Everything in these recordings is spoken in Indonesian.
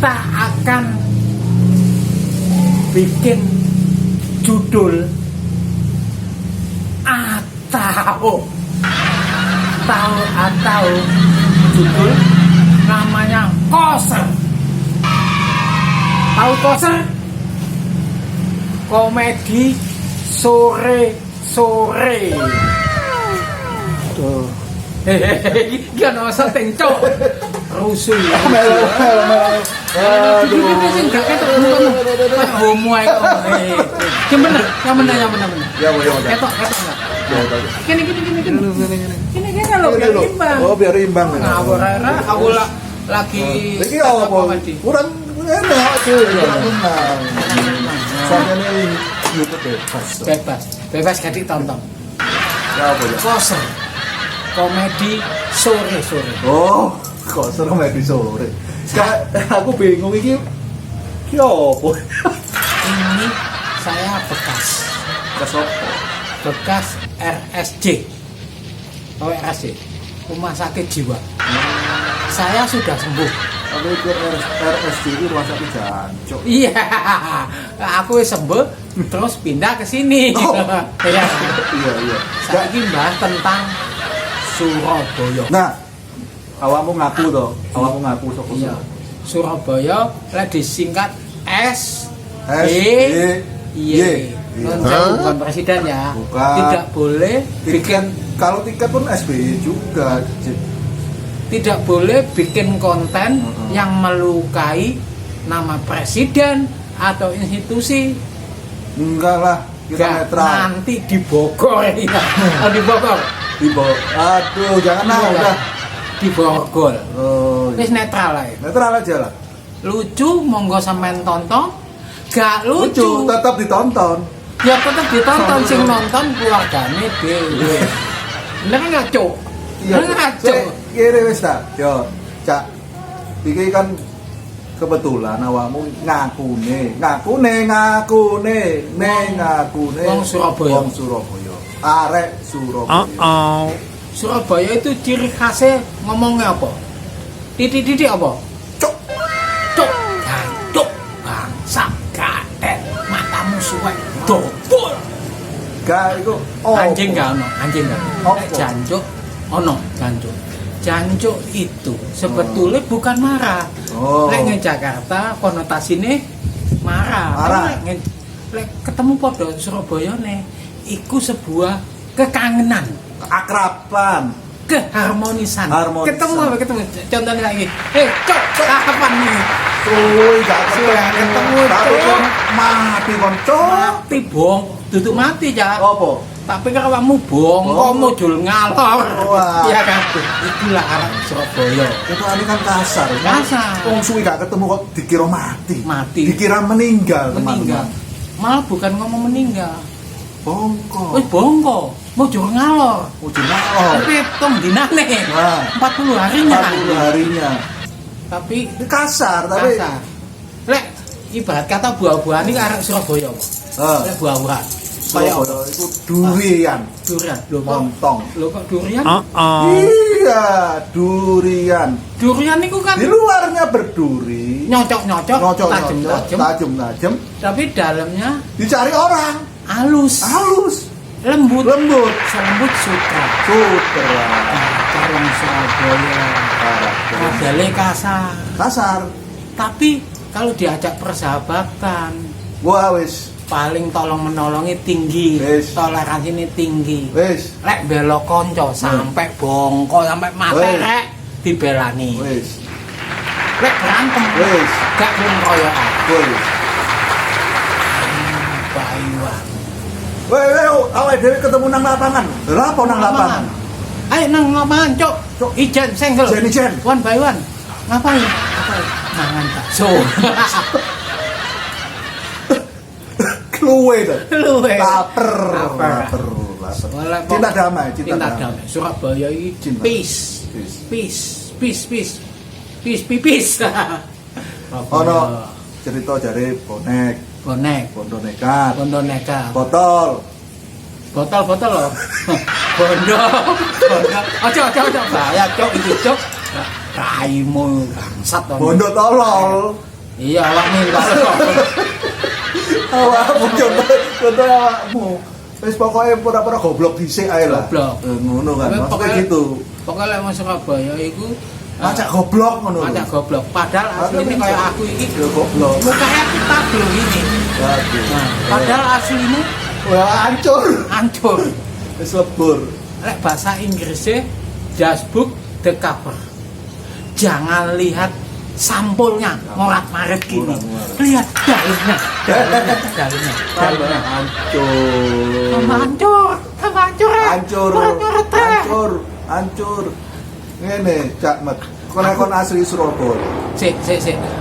kita akan bikin judul atau judul namanya Koser. Tahu Koser? Komedi sore-sore. Tuh. Iki ana setting cok. Rusuh. Melo. Aduh, sing gak ketok ngono. Kayak homo ae kok. Yang bener. Ya, ya. Ketok enggak? Kene. Kene lho biar imbang. Oh, biar imbang. Ngawur ae aku lagi iki apa? Kurang enak tuh. Sampeyan ini YouTube bebas gak ditonton. Ya apa ya? Koser. Komedi sore-sore. Oh, Koser komedi sore. Sekarang aku bingung iki apa? Ini saya bekas RSJ. Oh, RSJ. Rumah Sakit Jiwa. Saya sudah sembuh. Aku ikut RSJ itu rumah sakit Jancuk. Iya. Aku sembuh terus pindah ke sini. Oh. Iya. Iya. Saya ingin bahas tentang Surabaya. Nah, awakmu ngaku sapa? Iya. Surabaya lek disingkat S Y. Bukan presiden ya. Bukan. Tidak boleh bikin kalau tiket pun SBY juga. tidak boleh bikin konten yang melukai nama presiden atau institusi. Enggak lah, kita netral. Nanti dibogor ya. Oh, dibogor. Aduh, jangan lah, udah dibogor. Oh, Wis netral lah. netral aja lah. Lucu monggo sampean tonton. Gak lucu tetap ditonton. ya tetap ditonton, sing nonton keluargane dhewe. Bener enggak, Cuk? Iya, Bener enggak, Cuk? kira wis ta. Yo, Cak. Iki kan kebetulan awakmu ngakune. Wong Surabaya. Arek Surabaya. Surabaya itu ciri khasnya ngomongnya apa? Titik-titik apa? Cuk. Gancuk, bangsa, gaden, matamu suwek, dobol. Gak iku Anjing gak ono, anjing gak. Apa? Jancuk, ono, jancuk. Jancuk itu sebetulnya bukan marah. Oh. Lek nang Jakarta konotasinya marah. Marah. Lek ketemu podo Surabaya nih, iku sebuah kekangenan, akraban, keharmonisan. Harmonisan. Ketemu. Contohnya lagi. Cok, kapan nih? gak ketemu, tapi Cuk. kon mati kon Cuk. Mati bong, duduk mati ya. Apa? Tapi kalau kamu bong, kamu jul ngalor. Wah. Iya kan? Itulah arah Surabaya. Itu ini kan kasar. Kasar. Wong suwi gak ketemu kok dikira mati. Dikira meninggal, Meninggal. teman-teman. Malah bukan ngomong meninggal. Bongko. Wis bongko, mau jul ngalor. Ujung ngalor. Tapi tong dinane. Wah. 40 harinya. 40 harinya. Tapi Ini kasar, tapi kasar. Lek ibarat kata buah-buahan ini arek Surabaya. Lek buah-buahan. Surabaya itu durian. Durian. Lho kok Lontong. Lho kok durian? Iya, durian. Durian itu kan Di luarnya berduri, nyocok, tajam. Tapi dalamnya Dicari orang halus, lembut, selembut sutra. Orang Surabaya, modalnya kasar. Tapi kalau diajak persahabatan, Wah wis, paling tolong menolongnya tinggi, Wis. toleransinya tinggi. wis, Lek belok konco sampai bongko sampai mati Wis. rek dibelani. wis, Lek berantem, wis, gak ngeroyokan. wis. Bayuan. Weh, awake dhewe ketemu nang lapangan. Lha apa nang lapangan? Ayo nang lapangan, Cok. Cuk. Ijen senggel. Ijen. One by one. Ngapain? Mangan bakso. Kluwe to. Luwe. Laper. Wala, Cinta damai, Cinta damai. Surabaya iki Cinta. peace. Peace. Ono cerita jare bonek, Bonek. bondo nekat, Bondo nekat. botol. Botol loh. Bondo. Ojo bahaya, Cok, itu Cok. Raimu bangsat to. Bondo tolol. Iya, awakmu kok. Awakmu contoh awakmu. Wis pokoke pura-pura goblok dhisik ae lah. Goblok. Ngono kan. Tapi Maksudnya pokoknya- gitu. Pokoknya lek wong Surabaya iku Macak goblok ngono. macak goblok. Padahal asline kaya aku iki Ya goblok. mukanya kita belum ini. Waduh. Nah, padahal aslinya Wah, hancur. hancur. Wis lebur. Lek bahasa Inggrisnya just book the cover. Jangan lihat sampulnya morat-marit gini. Morat-marit. Lihat dalamnya. Dalamnya. Hancur. Hancur. Hancur. Morat-marit, Rek. Hancur. Hancur. Ngene, Cak Mat. Kon asli Surabaya. Sik.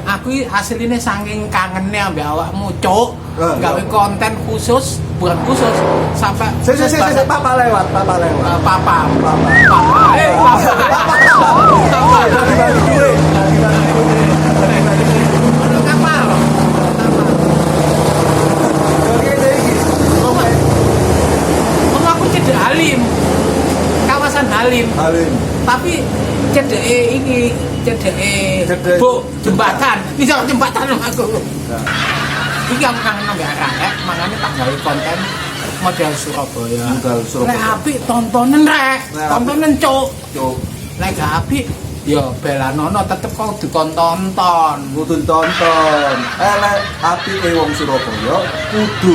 Aku iki asline saking kangene ambek awakmu, Cuk. Gawe konten khusus, bukan khusus, sampai Sik, papa lewat. papa. Papa. Papa. Kapal. Om aku cedek Halim. Kawasan Halim. Tapi cedeke iki Cedek. Bu jembatan. Bisa jembatan aku. Iki aku kangen nang arek, makanya tak gawe konten model Surabaya. Nek apik tontonen rek, Nek tontonen cuk. Cuk. Nek gak apik ya belanono tetep kok ditonton. Kudu tonton. Lek apike wong Surabaya kudu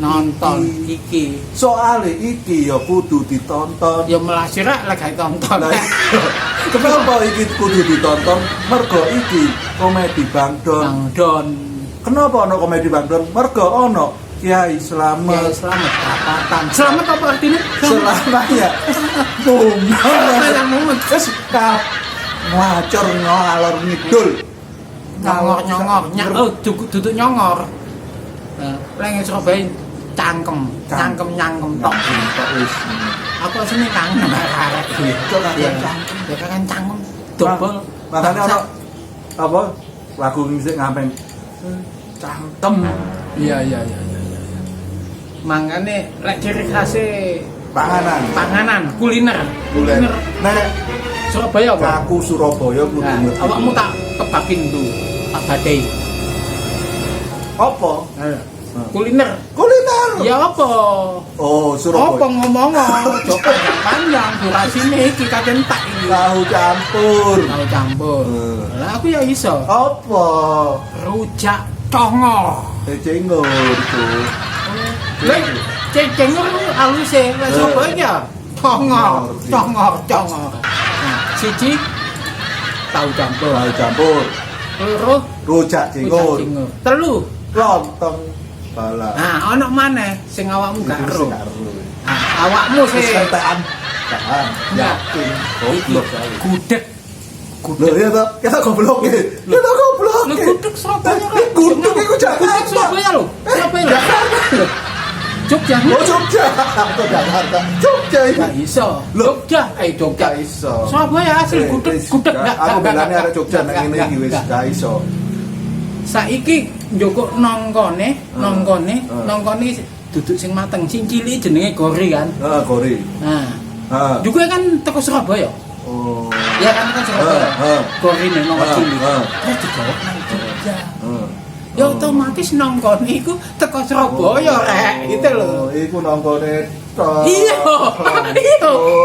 nonton Iki. Soale iki ya kudu ditonton. Ya melasir rek lek gak tonton. Lah, kenapa iki kudu ditonton? Mergo iki komedi Bangdon. Bangdon. Kenapa ono komedi Bangdon? Mergo ono Kiai Ya Slamet. selamat perapatan. Selamat apa artinya? Selamanya. Boom. Yang mumet. Terus ngacor ngalor ngidul. Nyongor. Oh, duduk nyongor. Leng Surabaya cangkem tok. Tok wis. Aku asline kangen sama arek iki. Cok, Ya cangkem. ya kan cangkem dobel. Makanya ono apa? Lagu musik ngamen. Cangkem. Iya. Mangane lek ciri khase panganan, kuliner. Nek Surabaya apa? aku Surabaya kudu Nah, ngerti. awakmu tak kebakin dulu. Tak badai. Apa? Kuliner. Kuliner. Ya apa? Oh, Apa Surabaya. ngomong joko panjang durasine iki kaden tak iki. Tahu campur. Tahu campur. Lah aku ya iso. Apa? Rujak congo. Cengur tuh. Lek cengor alus e lek Surabaya. Congo. Nah, siji tahu campur. Tahu campur. Loro Rujak cengur. Telu. Lontong bala. Nah, ono maneh sing awakmu gak ero. Gak ero. Nah, awakmu Wis sih kentekan. Tahan. Yakin. Goblok kali. gudeg. Lho iya toh, kita goblok ya. Kita goblok. Lu gudeg Surabaya kan? Gudeg iku Jakarta. Gudeg Surabaya lho. Surabaya lho. Jogja. Oh Jogja. Atau Jakarta. Jogja iki. Gak iso. Jogja, Jogja. Gak iso. Surabaya asli gudeg gak. Aku belane arek Jogja nang ngene iki wis gak iso. Saiki njoko nongkone duduk sing mateng, sing cilik jenenge gori kan. Heeh, gori. Nah, Heeh. juga kan teko Surabaya. Oh. Ya kan Surabaya. Heeh. Gori nih nongkon cilik. Heeh. Terus digawa nang Jogja. Heeh. Ya otomatis nongkon iku teko Surabaya rek, gitu loh. Oh, iku nongkone tok. Iya.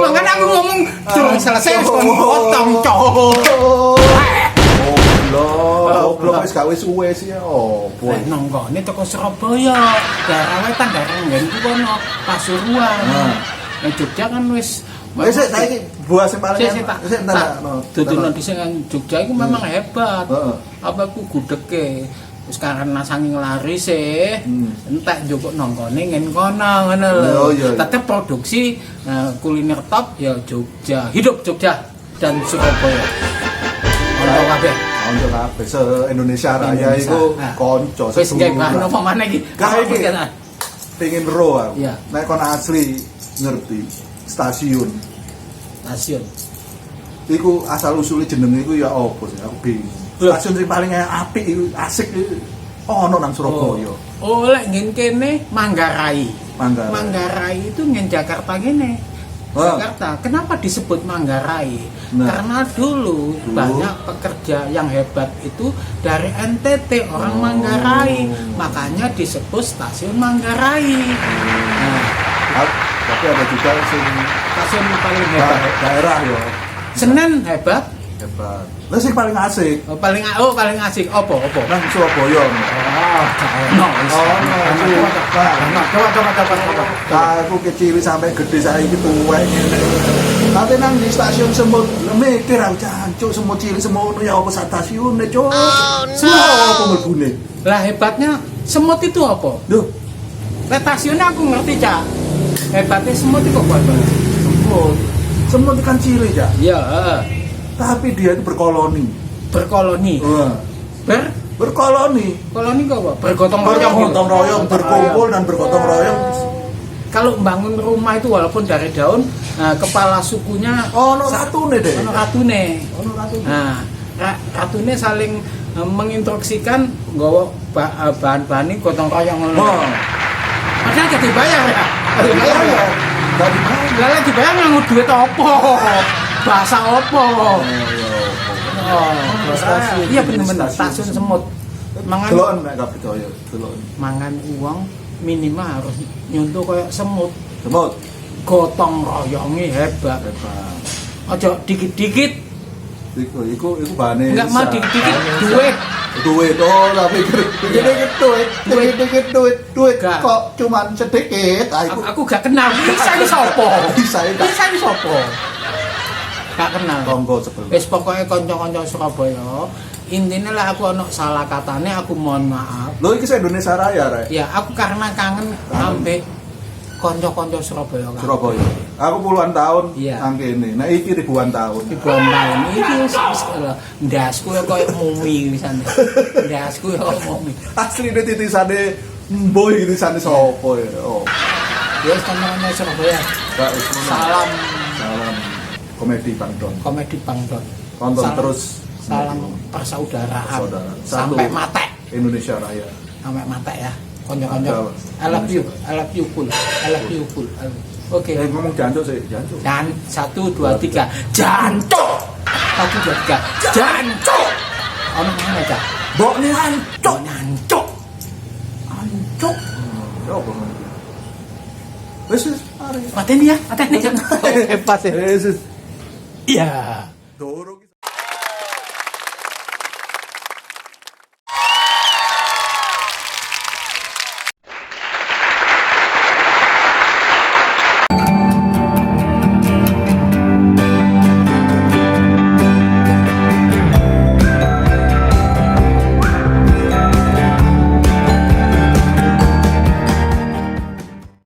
Makanya aku ngomong durung selesai wis kon potong, cowok. Goblok wis gak wis suwe sih ya. Oh, boy. Nonggone teko Surabaya, daerah wetan, daerah nggen ku kono Pasuruan. Nek Jogja kan wis Wis saiki buah sing paling Sik tak dudunan dhisik nang Jogja iku memang hebat. Heeh. Apa ku gudege wis karena saking laris e entek njupuk nonggone ngen kono ngono lho. Iya. Tetep produksi kuliner top ya Jogja. Hidup Jogja dan Surabaya. Ono kabeh. Ono kabeh se-Indonesia Raya iku kanca Wis gawe bahan apa maneh iki? Gawe iki. Pengen ro aku. Iya. Nek kon asli ngerti stasiun. Stasiun. Iku asal usule jenenge iku ya apa sih? Aku bingung. Stasiun sing paling apik iku asik iku ono nang Surabaya. Oh, lek ngene kene Manggarai. Manggarai. Manggarai itu ngen Jakarta gini. Jakarta. Kenapa disebut Manggarai? Karena dulu banyak pekerja yang hebat itu dari NTT, orang Manggarai. Makanya disebut stasiun Manggarai. Tapi ada juga stasiun paling hebat daerah ya. Senen hebat. Lah sing paling asik. Paling asik opo? Nang Surabaya. Aku kecil sampai gede saiki tuwek ngene. Tapi nang di stasiun semut mikir aku jancuk semut cilik semut ya apa stasiune, Cuk. Semua apa mlebune? Lah hebatnya semut itu apa? Lho, stasiunnya aku ngerti, Cak. Hebatnya semut itu kok apa? semut ikan cilik, Cak. Iya, Tapi dia itu berkoloni. Berkoloni. Berkoloni. Koloni kok apa? Bergotong royong. Bergotong royong, berkumpul dan bergotong royong. Kalau membangun rumah itu walaupun dari daun, kepala sukunya Ono ratune deh. ono ratune. Ono ratune. Nah, ratune saling menginstruksikan nggawa bahan-bahan ini gotong royong ngono. Padahal gak dibayar ya. Dibayar ya. Gak dibayar. Lah dibayar nganggo duit apa? Bahasa apa? Iya bener-bener stasiun semut. Mangan Deloken nek gak percaya, deloken. Mangan uang minimal harus nyuntuh kayak semut. Semut. Gotong royongnya hebat. Ojo dikit-dikit. Iku bahane. Enggak mau dikit-dikit duit. Duit tapi dikit-dikit duit kok cuman sedikit. Aku gak kenal. Bisa iki sapa? Bisa iki sapa? Gak kenal. Tonggo sebel. Wis pokoke kanca-kanca Surabaya, intine lah aku ono salah katane aku mohon maaf. Lho iki Indonesia Raya, Rek. Ya, aku karena kangen ambek kanca-kanca Surabaya kan. Surabaya. Aku puluhan tahun Iya. nang kene. Nah iki ribuan tahun. Ribuan tahun iki wis ndasku koyo mumi wisane. Ndasku koyo mumi. Asline titisane mboy titisane sapa ya. Oh. Ya kanca-kanca Surabaya. Kak Usman. Salam Komedi Bangdon. komedi Bangdon. Tonton Salam- terus Salam persaudaraan. Persaudaraan. Sampai Satu. mate. Indonesia Raya. Sampai mate ya. Konco-konco. Ada. I love you full. Oke. Ngomong jancuk sih, jancuk. Dan 1, 2, 3 jancuk. 1, 2, 3 jancuk. Ono mana Cak? Mbok ni hancuk. Jancuk. Hancuk. Ya apa ngono? Wis mari. Mateni ya. Hebat ya. Wis. Iya. Dorong